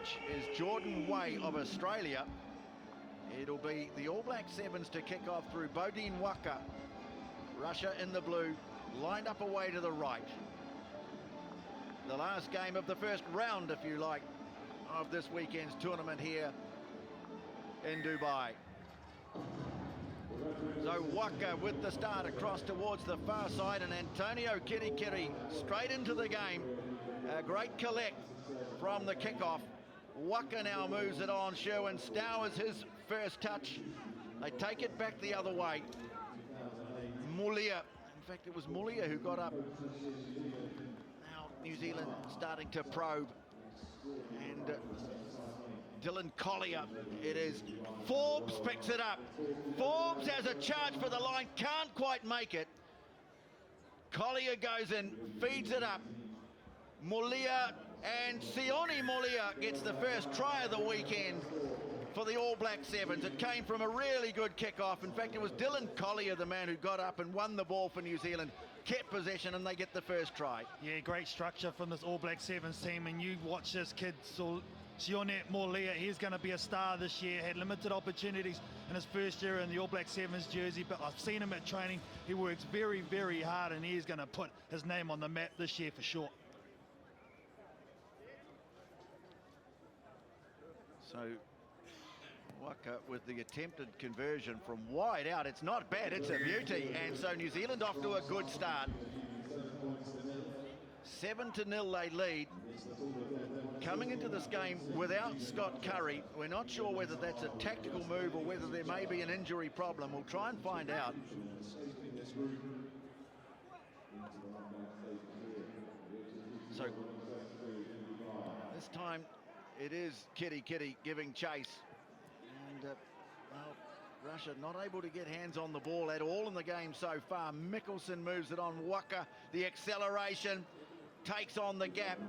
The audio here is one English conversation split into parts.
touch is Jordan Way of Australia. It'll be the All Black Sevens to kick off through Bodine Waka. Russia in the blue, lined up away to the right. The last game of the first round, if you like, of this weekend's tournament here in Dubai. So Waka with the start across towards the far side, and Antonio Kirikiri straight into the game. A great collect from the kickoff. Waka now moves it on. Sherwin Stowers his first touch. They take it back the other way. Mulia, in fact it was Mulia who got up. Now New Zealand starting to probe. And Dylan Collier, it is. Forbes picks it up. Forbes has a charge for the line, can't quite make it. Collier goes in, feeds it up. Mulia, and Sione Mulia gets the first try of the weekend for the All Black Sevens. It came from a really good kickoff. In fact, it was Dylan Collier, the man who got up and won the ball for New Zealand, kept possession, and they get the first try. Yeah, great structure from this All Black Sevens team, and you watch this kid, Sione Mulia. He's going to be a star this year. Had limited opportunities in his first year in the All Black Sevens jersey, but I've seen him at training. He works very, very hard, and he's going to put his name on the map this year for sure. So Waka with the attempted conversion from wide out. It's not bad, it's a beauty. And so New Zealand off to a good start. 7-0 they lead. Coming into this game without Scott Curry. We're not sure whether that's a tactical move or whether there may be an injury problem. We'll try and find out. So this time it is Kitty giving chase. And well, Russia not able to get hands on the ball at all in the game so far. Mickelson moves it on. Waka, the acceleration, takes on the gap.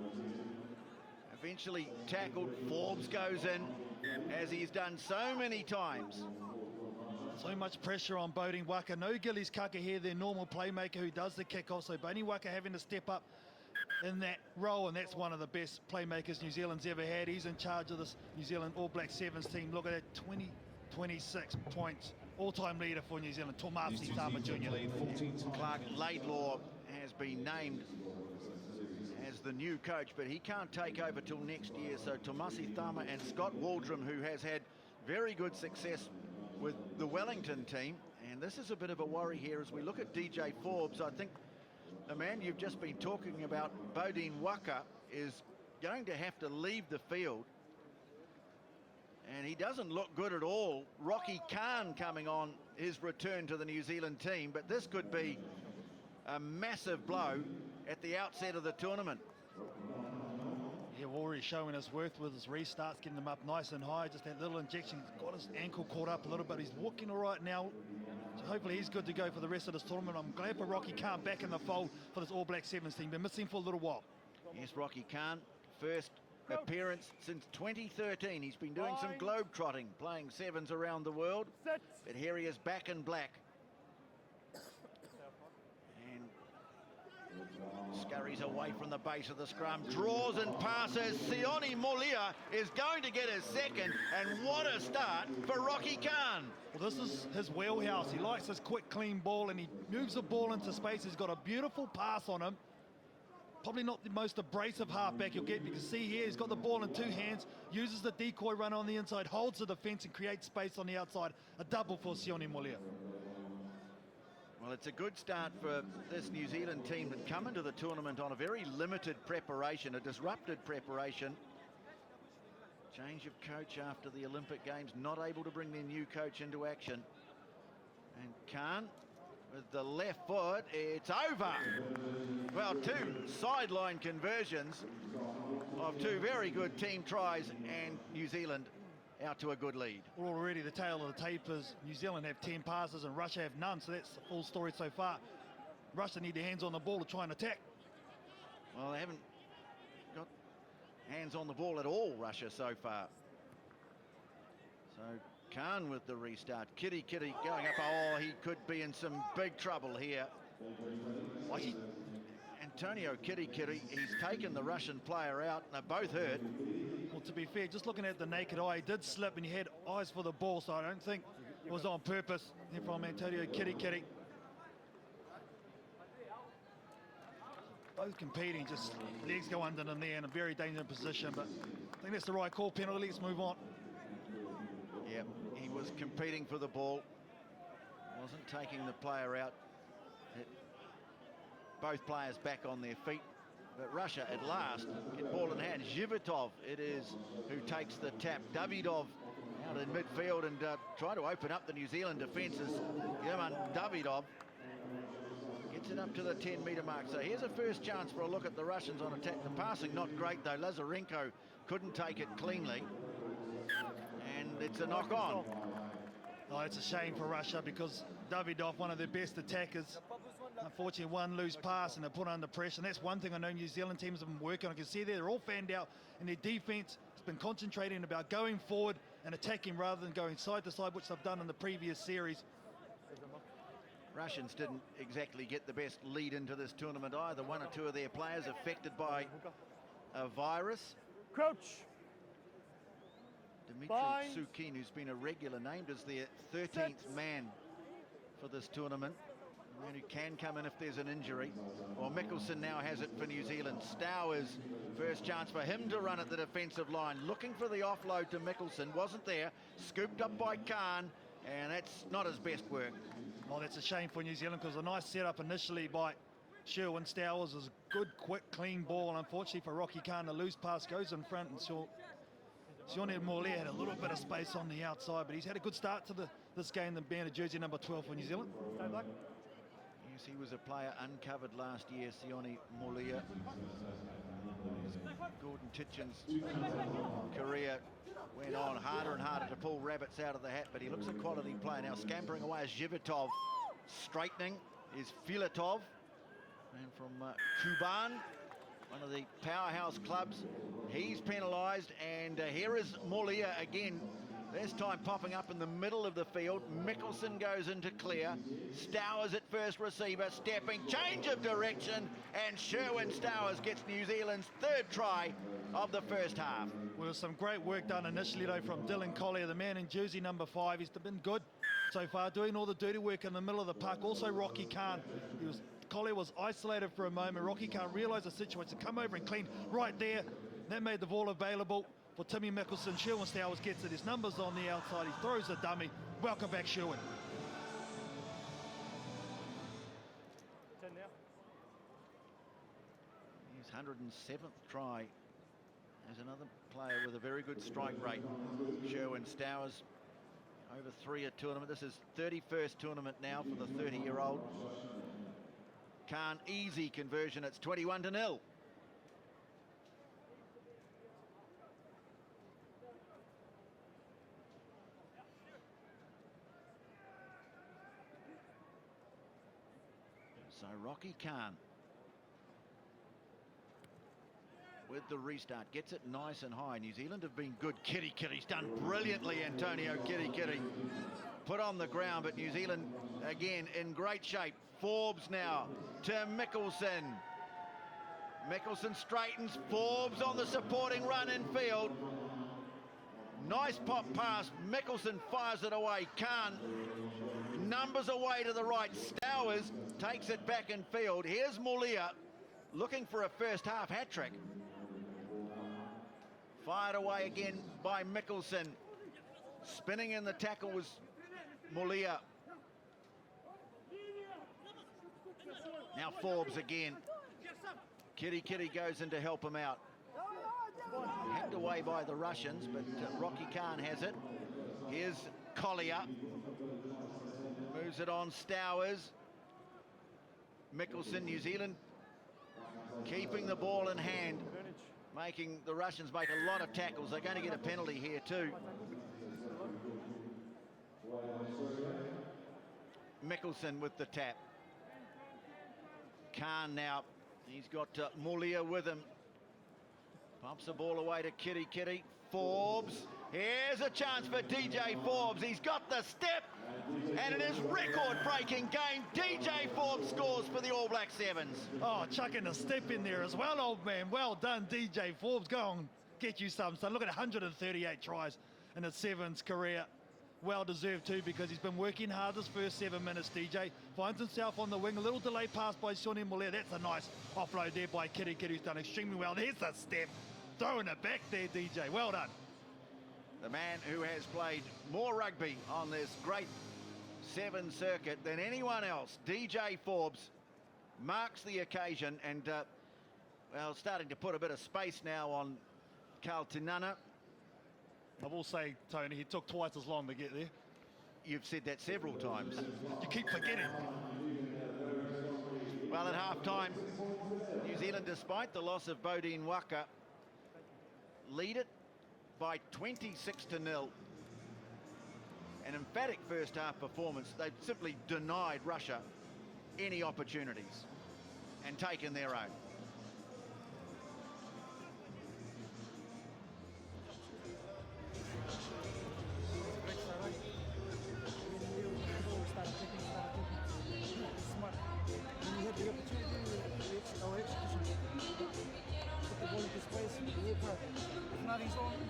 Eventually tackled. Forbes goes in, as he's done so many times. So much pressure on Bodine Waka. No Gillies Kaka here, their normal playmaker who does the kickoff. So Bodine Waka having to step up in that role, and that's one of the best playmakers New Zealand's ever had. He's in charge of this New Zealand All Black Sevens team. Look at that, 26 points, all-time leader for New Zealand, Tomasi Tama Jr. Clark Laidlaw has been named as the new coach, but he can't take over till next year. So Tomasi Tama and Scott Waldrum, who has had very good success with the Wellington team, and this is a bit of a worry here as we look at DJ Forbes. I think the man you've just been talking about, Bodine Waka, is going to have to leave the field. And he doesn't look good at all. Rocky Khan coming on his return to the New Zealand team, but this could be a massive blow at the outset of the tournament. Yeah, already showing his worth with his restarts, getting them up nice and high. Just that little injection, he's got his ankle caught up a little bit. He's walking all right now. So hopefully he's good to go for the rest of this tournament. I'm glad for Rocky Khan back in the fold for this All Black Sevens team. Been missing for a little while. Yes, Rocky Khan, first appearance since 2013. He's been doing some globe trotting, playing sevens around the world. But here he is back in black. And scurries away from the base of the scrum, draws and passes. Sione Mulia is going to get his second, and what a start for Rocky Khan. Well, this is his wheelhouse. He likes his quick, clean ball, and he moves the ball into space. He's got a beautiful pass on him. Probably not the most abrasive halfback you'll get. You can see here he's got the ball in two hands, uses the decoy run on the inside, holds the defence and creates space on the outside. A double for Sione Mulia. Well, it's a good start for this New Zealand team that come into the tournament on a very limited preparation, a disrupted preparation. Change of coach after the Olympic Games, not able to bring their new coach into action. And Khan with the left foot, it's over. Well, two sideline conversions of two very good team tries, and New Zealand out to a good lead. Well, already the tail of the tape is New Zealand have 10 passes and Russia have none, so that's the full story so far. Russia need their hands on the ball to try and attack. Well, they haven't got hands on the ball at all, Russia, so far. So Khan with the restart. Kitty going up. Oh, he could be in some big trouble here. Antonio Kitty, he's taken the Russian player out, and they're both hurt. Well, to be fair, just looking at the naked eye, he did slip and he had eyes for the ball, so I don't think it was on purpose from Antonio Kirikiri. Both competing, just legs go under them there in a very dangerous position, but I think that's the right call. Penalty, let's move on. Yeah, he was competing for the ball, wasn't taking the player out. Both players back on their feet, but Russia at last get ball in hand. Zhivitov it is who takes the tap. Davidov out in midfield and try to open up the New Zealand defences. German Davidov gets it up to the 10-metre mark. So here's a first chance for a look at the Russians on attack. The passing not great though. Lazarenko couldn't take it cleanly, and it's a knock on. Oh, it's a shame for Russia because Davidov, one of their best attackers, unfortunately one loose pass and they're put under pressure. And that's one thing I know New Zealand teams have been working on. I can see they're all fanned out, and their defence has been concentrating about going forward and attacking rather than going side to side, which they've done in the previous series. Russians didn't exactly get the best lead into this tournament either. One or two of their players affected by a virus. Crouch. Dmitry Sukin, who's been a regular, named as their 13th man for this tournament. A man who can come in if there's an injury. Well, Mickelson now has it for New Zealand. Stowers, first chance for him to run at the defensive line. Looking for the offload to Mickelson, wasn't there. Scooped up by Khan, and that's not his best work. Well, that's a shame for New Zealand because a nice setup initially by Sherwin Stowers was a good, quick, clean ball. And unfortunately for Rocky Khan, the loose pass goes in front, and Sione Morley had a little bit of space on the outside, but he's had a good start to this game than being a jersey number 12 for New Zealand. Yes, he was a player uncovered last year, Sione Morley. Gordon Titchen's career went on harder and harder to pull rabbits out of the hat, but he looks a quality player. Now scampering away is Zhivitov. Straightening is Filatov. And from Kuban, one of the powerhouse clubs. He's penalised, and here is Morley again. This time popping up in the middle of the field. Mickelson goes into clear. Stowers at first receiver, stepping, change of direction, and Sherwin Stowers gets New Zealand's third try of the first half. Well, some great work done initially though from Dylan Collier, the man in jersey number 5. He's been good so far, doing all the dirty work in the middle of the park. Also Rocky Khan, Collier was isolated for a moment. Rocky Khan realised the situation, come over and clean right there. That made the ball available for Timmy Mickelson. Sherwin Stowers gets it. His numbers on the outside. He throws a dummy. Welcome back, Sherwin. 10 now. His 107th try as another player with a very good strike rate. Sherwin Stowers over 3 a tournament. This is 31st tournament now for the 30-year-old. Khan, easy conversion. It's 21-0. So Rocky Khan with the restart gets it nice and high. New Zealand have been good. Kirikiri's done brilliantly. Antonio Kirikiri put on the ground, but New Zealand again in great shape. Forbes now to Mickelson. Mickelson straightens. Forbes on the supporting run in field. Nice pop pass. Mickelson fires it away. Khan numbers away to the right. Stowers takes it back in field. Here's Morley looking for a first half hat trick. Fired away again by Mickelson. Spinning in the tackle was Morley. Now Forbes again. Kirikiri goes in to help him out. Hacked away by the Russians, but Rocky Khan has it. Here's Collier. Moves it on Stowers. Mickelson, New Zealand keeping the ball in hand, making the Russians make a lot of tackles. They're going to get a penalty here too. Mickelson with the tap. Khan now, he's got Morley with him. Pumps the ball away to Kirikiri. Forbes. Here's a chance for DJ Forbes. He's got the step, and it is record-breaking game. DJ Forbes scores for the All Black Sevens. Oh, chucking a step in there as well, old man. Well done, DJ Forbes. Go on, get you some, son. Look at 138 tries in his sevens career. Well deserved too, because he's been working hard this first 7 minutes, DJ. Finds himself on the wing, a little delay pass by Shawnee Muller. That's a nice offload there by Kitty, who's done extremely well. There's the step, throwing it back there, DJ. Well done. The man who has played more rugby on this great seven circuit than anyone else, DJ Forbes, marks the occasion and, well, starting to put a bit of space now on Carl Tinana. I will say, Tony, he took twice as long to get there. You've said that several times. You keep forgetting. Well, at half-time, New Zealand, despite the loss of Bodine Waka, lead it by 26-0. An emphatic first-half performance. They've simply denied Russia any opportunities and taken their own.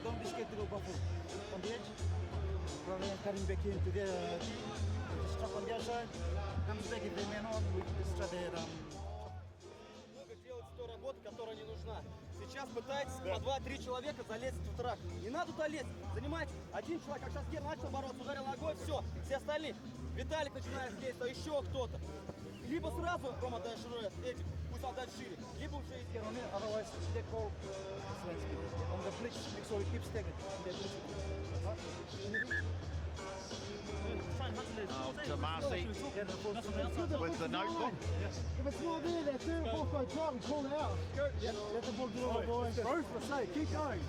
Don't be scared to go buffalo on the edge. Rather than cutting back into the struck on the outside, comes back if they man on, we just try to делать ту работу, которая не нужна. Сейчас пытается по 2-3 человека залезть в трак. Не надо туда лезть. Занимайте один человек, как сейчас Гер начал бороться, ударил ногой, все остальные. Виталик начинает действовать, еще кто-то. Либо сразу Рома дальше этим, пусть отдать шире, либо уже из Гера. otherwise they call on the blitz, so he keeps taking. Oh, Tomasi with the notebook. If it's not there, that third ball go try and call it out. Let the ball do it, boys. Keep going.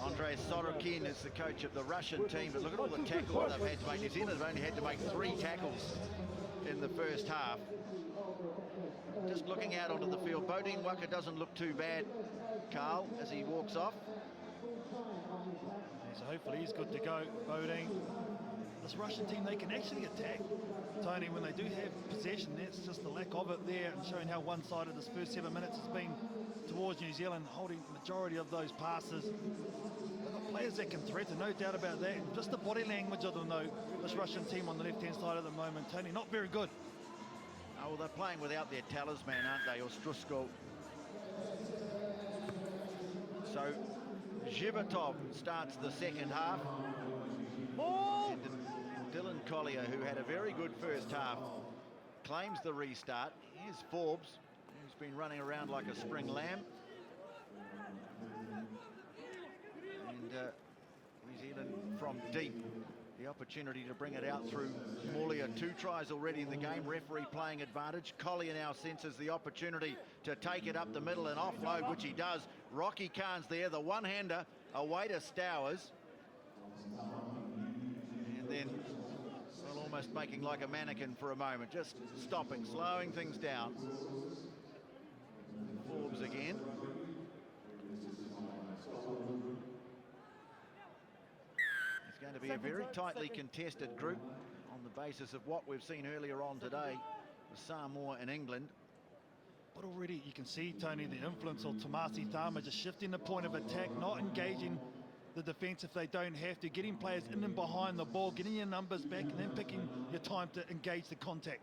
Andrei Sorokin is the coach of the Russian team, but look at all the tackles they've had to make. New Zealand have only had to make 3 tackles in the first half. Just looking out onto the field, Bodine Waka doesn't look too bad, Carl, as he walks off. So hopefully he's good to go, Bodine. This Russian team, they can actually attack, Tony, when they do have possession. That's just the lack of it there, and showing how one-sided this first 7 minutes has been towards New Zealand, holding the majority of those passes. They've got players that can threaten, no doubt about that. And just the body language of them, though, this Russian team on the left-hand side at the moment, Tony, not very good. Oh, well, they're playing without their talisman, aren't they, Ostrusko? So, Zhivatov starts the second half. And Dylan Collier, who had a very good first half, claims the restart. Here's Forbes, who's been running around like a spring lamb. And New Zealand from deep. The opportunity to bring it out through Mulia. 2 tries already in the game. Referee playing advantage. Collier now senses the opportunity to take it up the middle and offload, which he does. Rocky Khan's there, the one-hander away to Stowers. And then, well, almost making like a mannequin for a moment. Just stopping, slowing things down. Forbes again. It's going to be a very tightly contested group on the basis of what we've seen earlier on today with Samoa and England. But already you can see, Tony, the influence of Tomasi Tama just shifting the point of attack, not engaging the defence if they don't have to, getting players in and behind the ball, getting your numbers back, and then picking your time to engage the contact.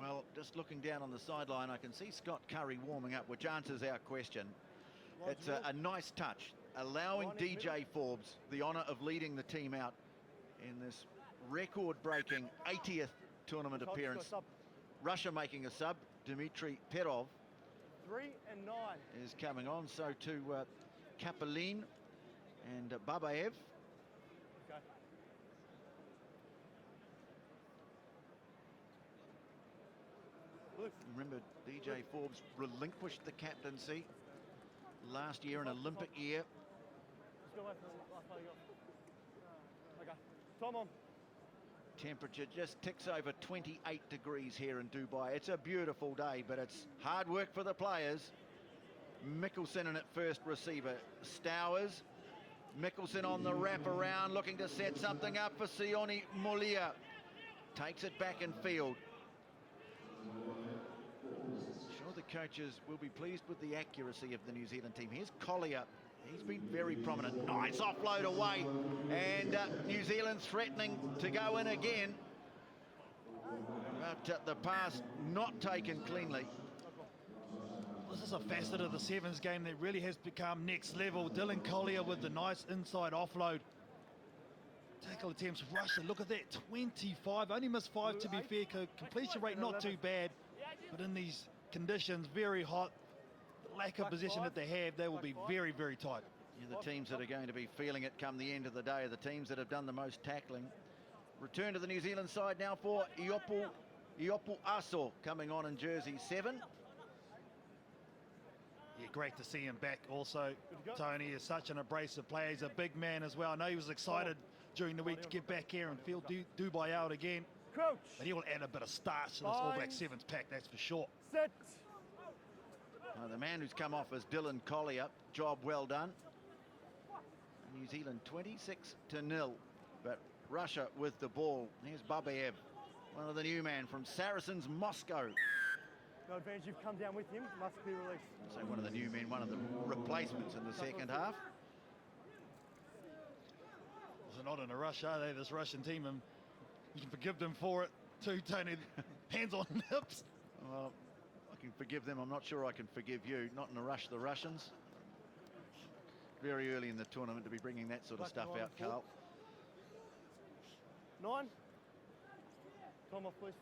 Well, just looking down on the sideline, I can see Scott Curry warming up, which answers our question. It's a nice touch, allowing DJ Forbes the honour of leading the team out in this record-breaking 80th tournament appearance. Russia making a sub. Dmitry Perov 3 and 9 is coming on, so to Kapelin and Babaev. Okay. Remember, DJ Forbes relinquished the captaincy last year, an Olympic year. Let's go away from the last play you got. Okay. Tom on. Temperature just ticks over 28 degrees here in Dubai. It's a beautiful day, but it's hard work for the players. Mickelson in at first receiver. Stowers. Mickelson on the wrap around, looking to set something up for Sione Mulia. Takes it back in field. Sure, the the coaches will be pleased with the accuracy of the New Zealand team. Here's Collier. He's been very prominent. Nice offload away. And New Zealand threatening to go in again. But the pass not taken cleanly. This is a facet of the sevens game that really has become next level. Dylan Collier with the nice inside offload. Tackle attempts, Russia, look at that, 25. Only missed 5 to be fair. Completion rate not too bad. But in these conditions, very hot. The lack of possession that they have, they will be very, very tight. Yeah, the teams that are going to be feeling it come the end of the day are the teams that have done the most tackling. Return to the New Zealand side now for Iopu Aso coming on in jersey 7. Yeah, great to see him back also. Tony is such an abrasive player. He's a big man as well. I know he was excited during the week to get back here and feel Dubai out again. Coach. But he will add a bit of starch to this All Black Sevens pack, that's for sure. Sit. The man who's come off is Dylan Collier. Job well done. New Zealand 26-0, but Russia with the ball. Here's Babaev, one of the new men from Saracens Moscow. No advantage, you've come down with him, must be released. So one of the new men, one of the replacements in the second half. They're not in a rush, are they, this Russian team? And you can forgive them for it too, Tony. Hands on hips. Well, I can forgive them. I'm not sure I can forgive you. Not in a rush, the Russians. Very early in the tournament to be bringing that sort of stuff out, Carl. 9. Time off, please.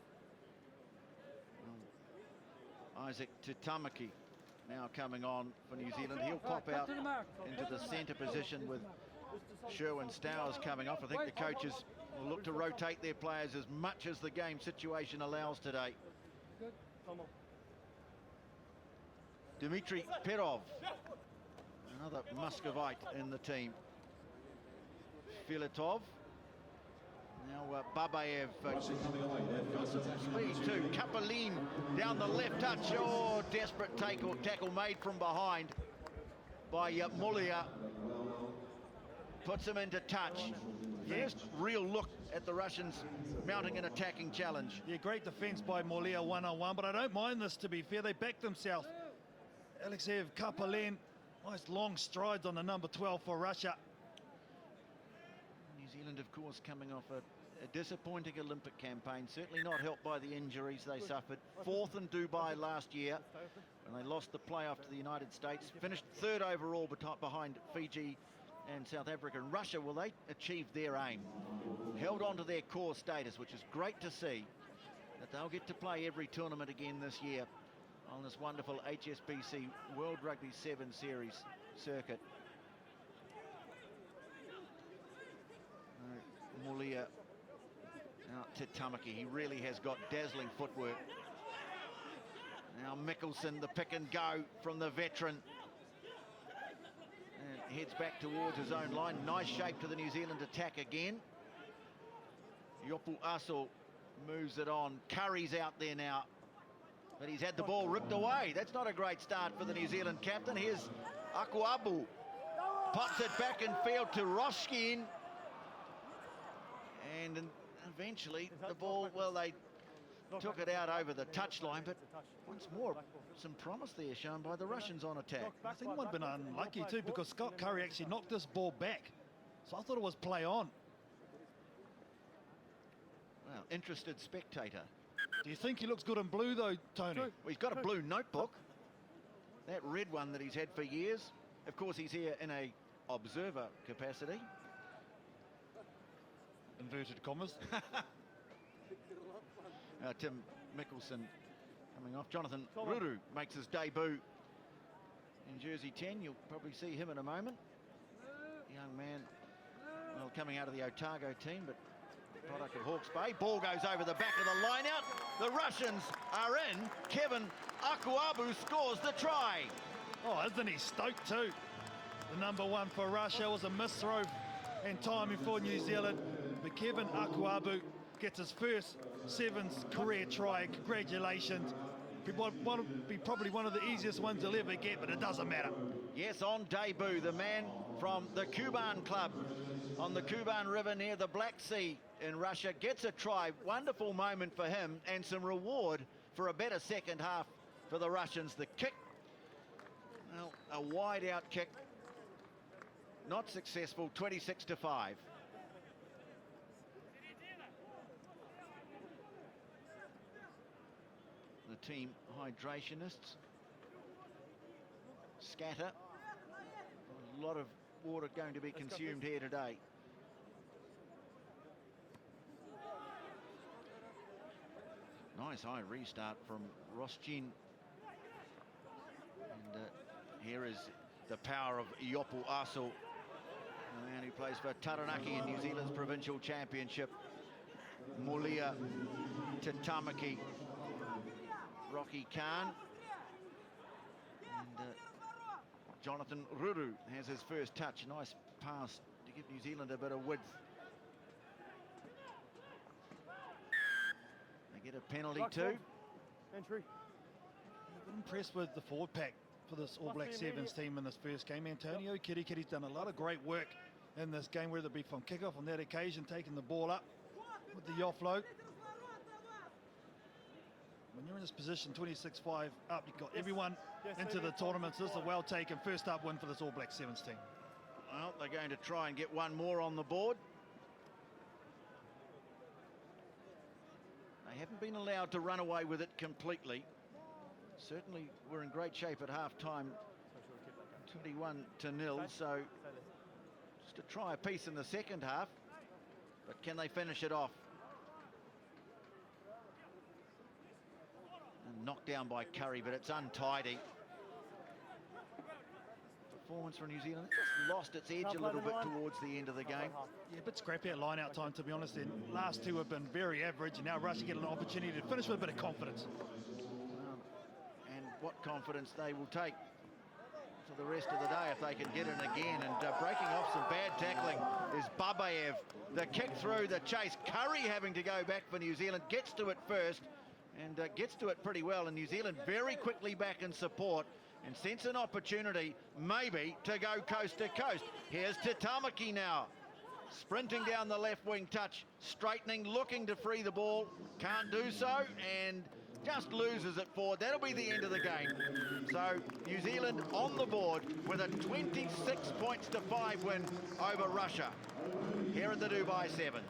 Isaac Titamaki now coming on for New Zealand. He'll pop out into the centre position with Sherwin Stowers coming off. I think the coaches will look to rotate their players as much as the game situation allows today. Come on. Dmitry Perov, another Muscovite in the team. Filatov. Now Babaev got some speed too. Kapalin down the left touch. Oh, desperate tackle made from behind by Mulia. Puts him into touch. First real look at the Russians mounting an attacking challenge. Yeah, great defense by Mulia one-on-one, but I don't mind this, to be fair. They backed themselves. Alexeyev, Kapalin, nice long strides on the number 12 for Russia. New Zealand, of course, coming off a disappointing Olympic campaign, certainly not helped by the injuries they suffered. 4th in Dubai last year, when they lost the playoff to the United States. Finished 3rd overall behind Fiji and South Africa. And Russia, well, they achieved their aim. Held on to their core status, which is great to see, that they'll get to play every tournament again this year on this wonderful HSBC World Rugby 7 Series circuit. Mulia out to Tamaki. He really has got dazzling footwork. Now Mickelson, the pick and go from the veteran. And heads back towards his own line. Nice shape to the New Zealand attack again. Iopu Aso moves it on. Curry's out there now, but he's had the ball ripped away. That's not a great start for the New Zealand captain. Here's Akuabu. Pops it back in field to Roshkin. And eventually the ball, well, they took it out over the touchline, but once more, some promise there shown by the Russians on attack. I think they might have been unlucky too, because Scott Curry actually knocked this ball back. So I thought it was play on. Well, interested spectator. Do you think he looks good in blue though, Tony? Well, he's got a blue notebook. That red one that he's had for years. Of course, he's here in a observer capacity. Inverted commas. Tim Mickelson coming off. Jonathan Ruru makes his debut in jersey 10. You'll probably see him in a moment. Young man, well, coming out of the Otago team, but product of Hawke's Bay. Ball goes over the back of the line out. The Russians are in. Kevin Akuabu scores the try. Oh, isn't he stoked too? The number 1 for Russia was a misthrow and timing for New Zealand. But Kevin Akuabu gets his first sevens career try. Congratulations. Probably one of the easiest ones he'll ever get, but it doesn't matter. Yes, on debut, the man from the Kuban club on the Kuban River near the Black Sea in Russia gets a try. Wonderful moment for him, and some reward for a better second half for the Russians. The kick, well, a wide out kick, not successful, 26-5. The team hydrationists scatter. A lot of water going to be consumed here today. Nice high restart from Rostin. And here is the power of Iopu Aso, the man who plays for Taranaki in New Zealand's provincial championship. Mulia Tatamaki, Rocky Khan, and Jonathan Ruru has his first touch. Nice pass to give New Zealand a bit of width. They get a penalty too. Entry. I've been impressed with the forward pack for this All Black Sevens team in this first game. Antonio Kirikiri's done a lot of great work in this game, whether it be from kickoff on that occasion, taking the ball up with the offload. When you're in this position, 26-5 up, you've got everyone into the tournament. So this is a well-taken first up win for this All Black Sevens team. Well, they're going to try and get one more on the board. They haven't been allowed to run away with it completely. Certainly we're in great shape at half-time, 21-0, so just to try a piece in the second half, but can they finish it off? And knocked down by Curry, but it's untidy. Performance from New Zealand just lost its edge a little bit towards the end of the game. Yeah, a bit scrappy at line-out time, to be honest. The last two have been very average, and now Russia get an opportunity to finish with a bit of confidence. And what confidence they will take for the rest of the day if they can get in again. And breaking off some bad tackling is Babayev. The kick through, the chase. Curry having to go back for New Zealand, gets to it first and gets to it pretty well. And New Zealand very quickly back in support and sense an opportunity maybe to go coast to coast. Here's Tatamaki now, sprinting down the left wing touch, straightening, looking to free the ball, can't do so, and just loses it forward. That'll be the end of the game. So New Zealand on the board with a 26-5 win over Russia here at the Dubai Sevens.